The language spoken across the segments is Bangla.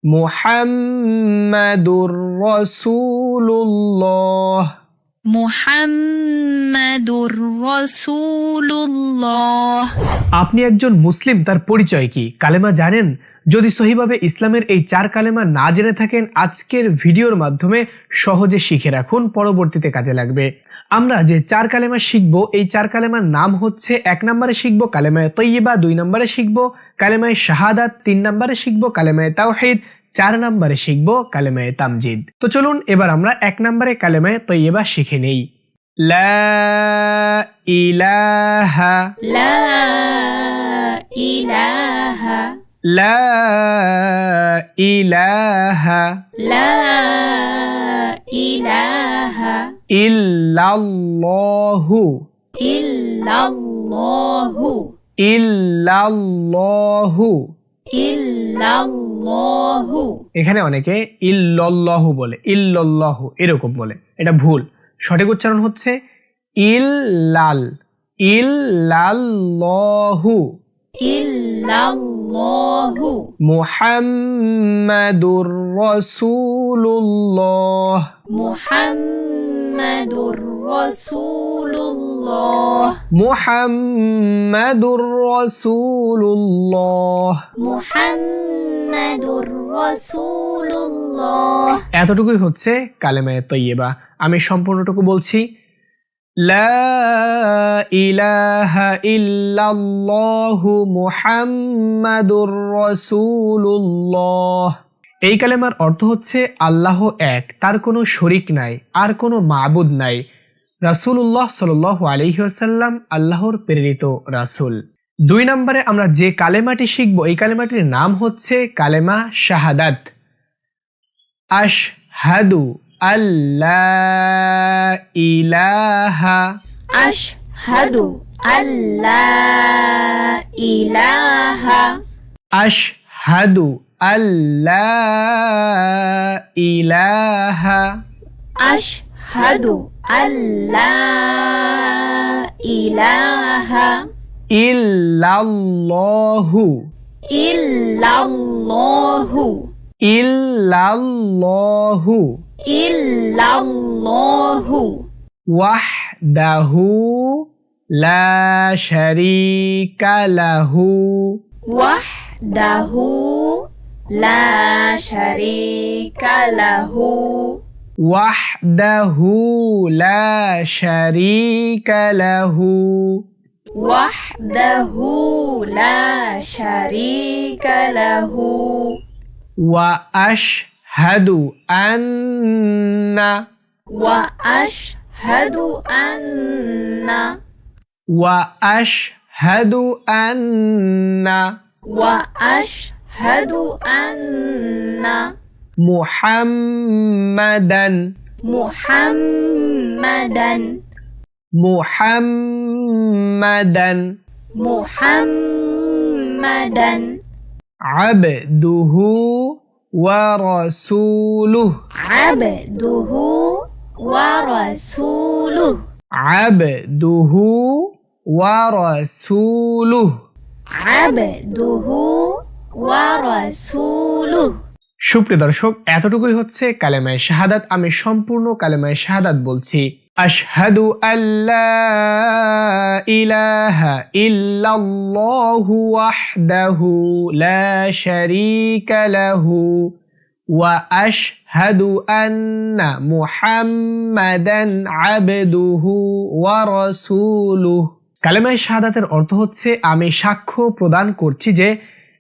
মুহাম্মাদুর রাসূলুল্লাহ। মুহাম্মাদুর রাসূলুল্লাহ। আপনি একজন মুসলিম, তার পরিচয় কি? কালেমা জানেন? যদি সহিভাবে ইসলামের এই 4 কালেমা না জেনে থাকেন, আজকের ভিডিওর মাধ্যমে সহজে শিখে রাখুন, পরবর্তীতে কাজে লাগবে। আমরা যে 4 কালেমা শিখব, এই 4 কালেমার নাম হচ্ছে: 1 নম্বরে শিখব কালেমায়ে তয়্যিবা, 2 নম্বরে শিখব কালেমায়ে শাহাদাত, 3 নম্বরে শিখব কালেমায়ে তাওহীদ, 4 নম্বরে শিখব কালেমায়ে তামজিদ। তো চলুন এবার আমরা 1 নম্বরে কালেমায়ে তয়্যিবা শিখে নেই। লা ইলাহা, লা ইলাহা, লা ইলাহা লা ইলাহা ইল্লাল্লাহু, ইল্লাল্লাহু, ইল্লাল্লাহু। ইল্লাল্লাহু। এখানে অনেকে ইল্লাল্লাহু বলে, ইল্লাল্লাহু এরকম বলে, এটা ভুল। সঠিক উচ্চারণ হচ্ছে ইল্লাল, ইল্লাল্লাহু। ইল্লাল্লাহু। মুহাম্মাদুর রাসূলুল্লাহ, মুহাম্মাদুর রাসূলুল্লাহ, মুহাম্মাদুর রাসূলুল্লাহ। মুহাম্মাদুর রাসূলুল্লাহ। এতটুকুই হচ্ছে কালেমায়ে তয়্যিবা। আমি সম্পূর্ণটুকু বলছি: লা ইলাহা ইল্লাল্লাহু মুহাম্মাদুর রাসূলুল্লাহ। এই কালেমার অর্থ হচ্ছে আল্লাহ এক, তার কোনো শরীক নাই, আর কোনো মাবুদ নাই। রাসূলুল্লাহ সাল্লাল্লাহু আলাইহি ওয়াসাল্লাম আল্লাহর প্রেরিত রাসূল। 2 নম্বরে আমরা যে কালেমাটি শিখব, এই কালেমাটির নাম হচ্ছে কালেমা শাহাদাত। আশহাদু আল্লা ইলাহা, আশহাদু আল্লা ইলাহা, আশহাদু আল্লা ইলাহা আশহাদু আল্লা ইলাহা ইল্লাল্লাহু, ইল্লাল্লাহু, ইল্লাল্লাহু ইল্লাল্লাহু ওয়াহদাহু লা শারীকা লাহু, ওয়াহদাহু লা শারীকা লাহু, ওয়াহদাহু লা শারীকা লাহু ওয়াহদাহু লা শারীকা লাহু ওয়া আশহাদু আন্না, ওয়া আশহাদু আন্না, ওয়া আশহাদু আন্না ওয়া আশহাদু আন্না মুহাম্মাদান, মুহাম্মাদান, মুহাম্মাদান মুহাম্মাদান আবদুহু ওয়া রাসূলুহু, আবদুহু ওয়া রাসূলুহু, আবদুহু ওয়া রাসূলুহু। আবদুহু ওয়া রাসূলুহু। সুপ্রিয় দর্শক, এতটুকুই হচ্ছে কালেমায়ে শাহাদাত। আমি সম্পূর্ণ কালেমায়ে শাহাদাত বলছি: আশহাদু আল্লা ইলাহা ইল্লাল্লাহু ওয়াহদাহু লা শারীকা লাহু ওয়া আশহাদু আন্না মুহাম্মাদান আবদুহু ওয়া রাসূলুহু। কালেমায়ে শাহাদাতের অর্থ হচ্ছে আমি সাক্ষ্য প্রদান করছি যে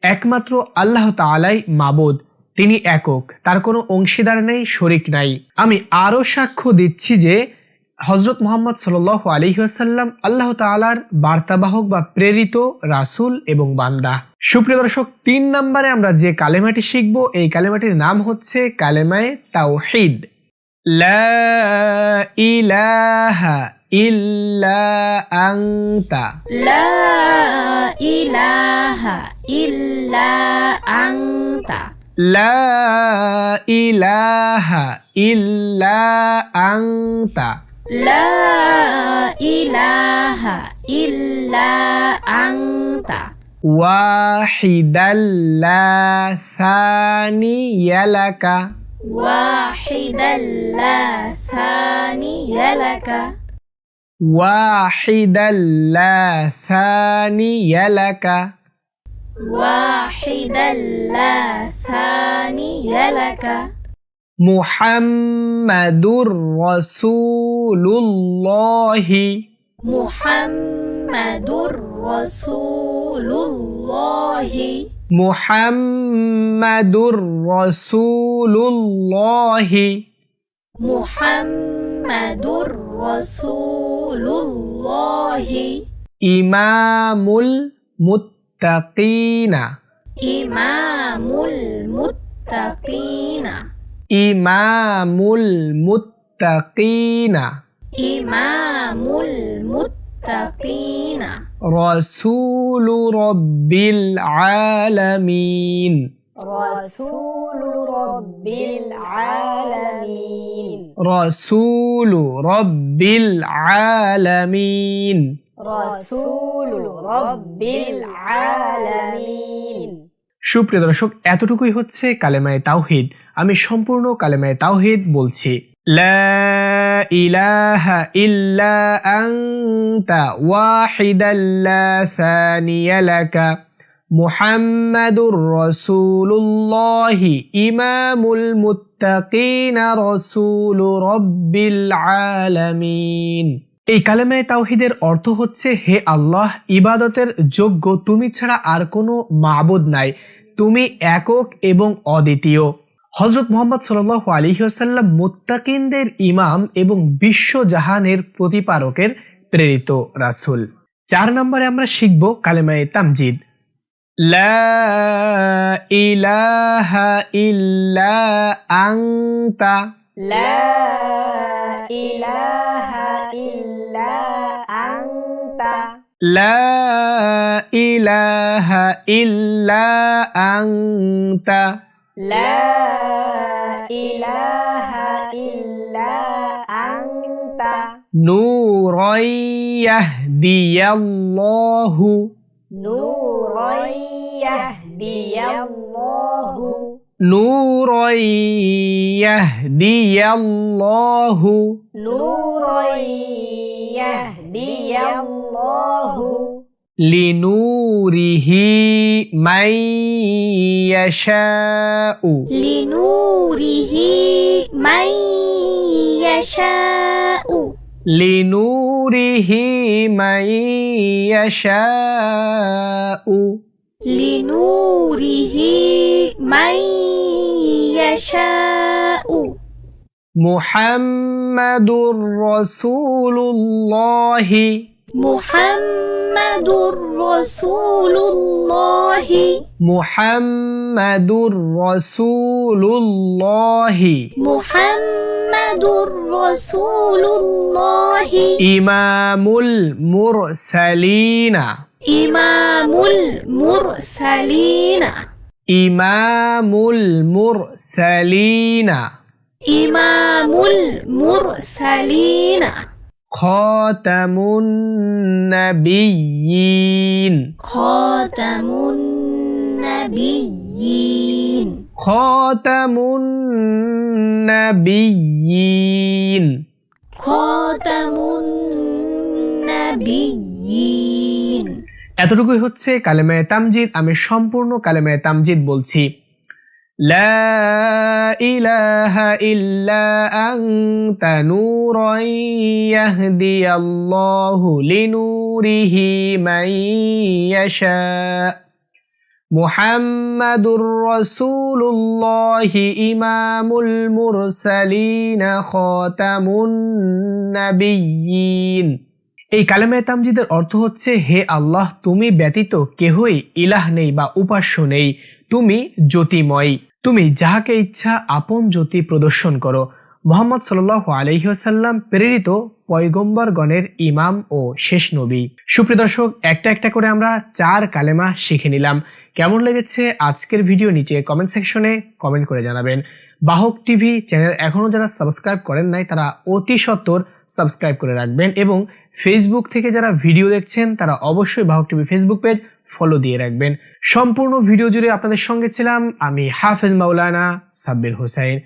একমাত্র আল্লাহ তাআলাই মাবুদ, তিনি একক, তার কোনো অংশীদার নেই, শরীক নাই। আমি আরও সাক্ষ্য দিচ্ছি যে হযরত মুহাম্মদ সাল্লাল্লাহু আলাইহি ওয়াসাল্লাম আল্লাহ তাআলার বার্তাবাহক বা প্রেরিত রাসূল এবং বান্দা। সুপ্রিয় দর্শক, 3 নম্বরে আমরা যে কালেমাটি শিখব, এই কালেমাটির নাম হচ্ছে কালেমায়ে তাওহীদ। লা ইলাহা ইল্লা আনতা, লা ইলাহা ইল্লা আনতা, লা ইলাহা ইল্লা আনতা, লা ইলাহা ইল্লা আনতা واحدا لا ثاني لك واحدا لا ثاني لك واحدا لا ثاني لك واحدا لا ثاني لك محمد رسول الله محمد رسول الله محمد رسول الله محمد رسول الله إمام المتقين إمام المتقين إمام المتقين إمام المتقين رسول رب العالمين رسول رب العالمين رسول رب العالمين رسول رب العالمين সুপ্রিয় দর্শক, এতটুকুই হচ্ছে কালেমায়ে তাওহীদ। আমি সম্পূর্ণ কালেমায়ে তাওহীদ বলছি। লা ইলাহা ইল্লা আনতা ওয়াহিদান লা সানিয়া লাকা মুহাম্মাদুর রাসূলুল্লাহি ইমামুল মুত্তাকিন রাসূলু রাব্বিল আলামিন। এই কালেমায়ে তাওহীদের অর্থ হচ্ছে, হে আল্লাহ, ইবাদতের যোগ্য তুমি ছাড়া আর কোনো মাবুদ নাই, তুমি একক এবং অদ্বিতীয়। হযরত মুহাম্মদ সাল্লাল্লাহু আলাইহি ওয়াসাল্লাম মুত্তাকিনদের ইমাম এবং বিশ্বজাহানের প্রতিপালকের প্রেরিত রাসূল। 4 নম্বরে আমরা শিখব কালেমায়ে তামজিদ। লা ইলাহা ইল্লা আনতা لا إله إلا أنت لا إله إلا أنت لا إله إلا أنت نورا يهدي الله نورا يهدي الله نورا يهدي الله نورا يهدي الله لنوره من يشاء لنوره من يشاء لنوره من يشاء لنوره من يشاء محمد رسول الله محمد رسول الله محمد رسول الله محمد رسول الله إمام المرسلين إمام المرسلين إمام المرسلين إمام المرسلين خاتم النبيين خاتم النبيين خاتم النبيين خاتم النبيين এতটুকুই হচ্ছে কালেমায়ে তামজিদ। আমি সম্পূর্ণ কালেমায়ে তামজিদ বলছি। লা ইলাহা ইল্লা আনতা নূরান ইয়াহদিয়াল্লাহু লিনূরিহি মান ইয়াশা মুহাম্মাদুর রাসূলুল্লাহি ইমামুল মুরসালিন খাতামুন নাবিয়্যিন। এই কালেমায়ে তামজিদের অর্থ হচ্ছে, হে আল্লাহ, তুমি ব্যতীত কেহই ইলাহ নেই বা উপাস্য নেই, তুমি জ্যোতিময়, তুমি যাহাকে ইচ্ছা আপন জ্যোতি প্রদর্শন করো। মুহাম্মদ সাল্লাল্লাহু আলাইহি ওয়াসাল্লাম প্রেরিত পয়গম্বরগণের ইমাম ও শেষ নবী। সুপ্রিয় দর্শক, একটা একটা করে আমরা 4 কালেমা শিখে নিলাম। কেমন লেগেছে আজকের ভিডিও নিচে কমেন্ট সেকশনে কমেন্ট করে জানাবেন। বাহক টিভি চ্যানেল এখনো যারা সাবস্ক্রাইব করেন নাই তারা অতি সত্বর সাবস্ক্রাইব করে রাখবেন, এবং ফেসবুক থেকে যারা ভিডিও দেখছেন তারা অবশ্যই বাহক টিভি ফেসবুক পেজ ফলো দিয়ে রাখবেন। সম্পূর্ণ ভিডিও জুড়ে আপনাদের সঙ্গে ছিলাম আমি হাফেজ মাওলানা সাব্বির হোসাইন।